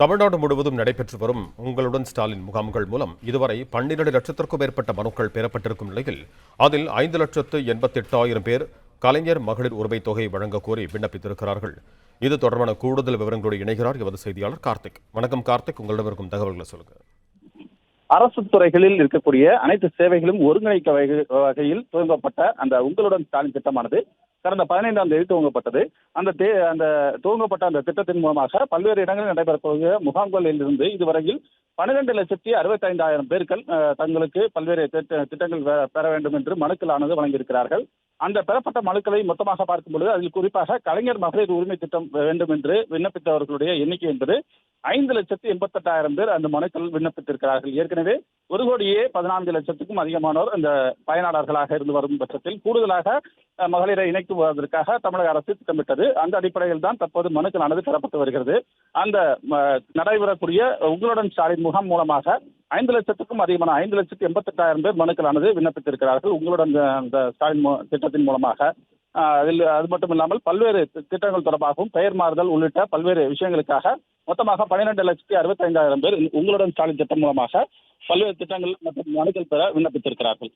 தமிழ்நாடு முழுவதும் நடைபெற்று வரும் உங்களுடன் ஸ்டாலின் முகாம்கள் மூலம் இதுவரை 12 லட்சத்திற்கும் மேற்பட்ட மனுக்கள் பெறப்பட்டிருக்கும் நிலையில் அதில் 5,88,000 பேர் கலைஞர் மகளிர் உரிமை தொகை வழங்க கோரி விண்ணப்பித்திருக்கிறார்கள். இது தொடர்பான கூடுதல் விவரங்களோடு இணைகிறார் எமது செய்தியாளர் கார்த்திக். வணக்கம் கார்த்திக், உங்களிடம் இருக்கும் தகவல்களை சொல்லுங்க. அரசு துறைகளில் இருக்கக்கூடிய அனைத்து சேவைகளும் ஒருங்கிணைக்க வகையில் துவங்கப்பட்ட அந்த உங்களுடன் ஸ்டாலின் திட்டமானது கடந்த 15ஆம் தேதி துவங்கப்பட்டது. அந்த துவங்கப்பட்ட அந்த திட்டத்தின் மூலமாக பல்வேறு இடங்களில் நடைபெறக்கூடிய முகாம்களில் இருந்து இதுவரையில் 12,65,000 பேர்கள் தங்களுக்கு பல்வேறு திட்டங்கள் பெற வேண்டும் என்று மனுக்களானது வழங்கியிருக்கிறார்கள். அந்த பெறப்பட்ட மனுக்களை மொத்தமாக பார்க்கும் பொழுது அதில் குறிப்பாக கலைஞர் மகளிர் உரிமை திட்டம் வேண்டும் என்று விண்ணப்பித்தவர்களுடைய எண்ணிக்கை என்பது 5,88,000 பேர் அந்த மனுக்கள் விண்ணப்பித்திருக்கிறார்கள். ஏற்கனவே 1,14,00,000க்கும் அதிகமானோர் அந்த பயனாளர்களாக இருந்து வரும் பட்சத்தில் கூடுதலாக மகளிரை இணைக்குவதற்காக தமிழக அரசு திட்டமிட்டது. அந்த அடிப்படையில் தான் தற்போது மனுக்களானது பெறப்பட்டு வருகிறது. அந்த நடைபெறக்கூடிய உங்களுடன் ஸ்டாலின் முகாம் மூலமாக 5,00,000க்கும் அதிகமான 5,88,000 பேர் மனுக்களானது விண்ணப்பித்திருக்கிறார்கள். உங்களுடன் அந்த ஸ்டாலின் திட்டத்தின் மூலமாக அது மட்டும் இல்லாமல் பல்வேறு திட்டங்கள் தொடர்பாகவும் பெயர் மாறுதல் உள்ளிட்ட பல்வேறு விஷயங்களுக்காக மொத்தமாக 12,65,000 பேர் உங்களுடன் ஸ்டாலின் திட்டம் மூலமாக பல்வேறு திட்டங்கள் மற்றும் மனுக்கள் பெற விண்ணப்பித்திருக்கிறார்கள்.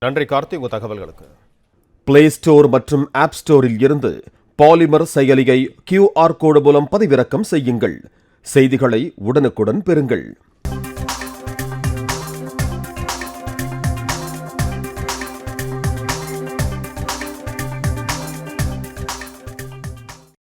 நன்றி கார்த்திக், உங்கள் தகவல்களுக்கு. பிளே ஸ்டோர் மற்றும் ஆப் ஸ்டோரில் இருந்து பாலிமர் செயலியை QR கோடு மூலம் பதிவிறக்கம் செய்யுங்கள். செய்திகளை உடனுக்குடன் பெறுங்கள்.